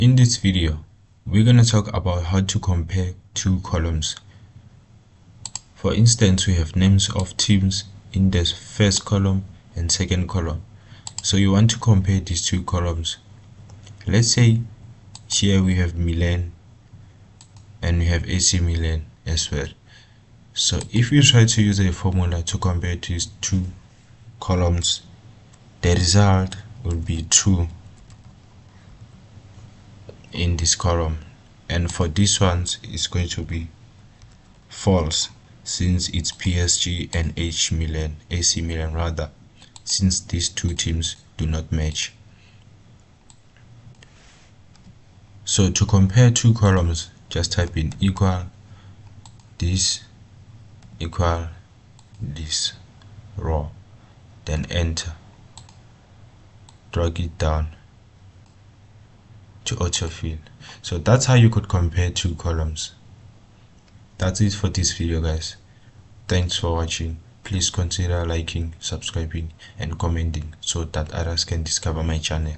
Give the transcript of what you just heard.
In this video, we're going to talk about how to compare two columns. For instance, we have names of teams in the first column and second column. So you want to compare these two columns. Let's say here we have Milan and we have AC Milan as well. So if you try to use a formula to compare these two columns, the result will be true in this column, and for this one it's going to be false since it's PSG and AC Milan rather, since these two teams do not match. So to compare two columns, just type in equal this equal this row, then enter, drag it down to autofill. So that's how you could compare two columns. That's it for this video, guys. Thanks for watching. Please consider liking, subscribing and commenting so that others can discover my channel.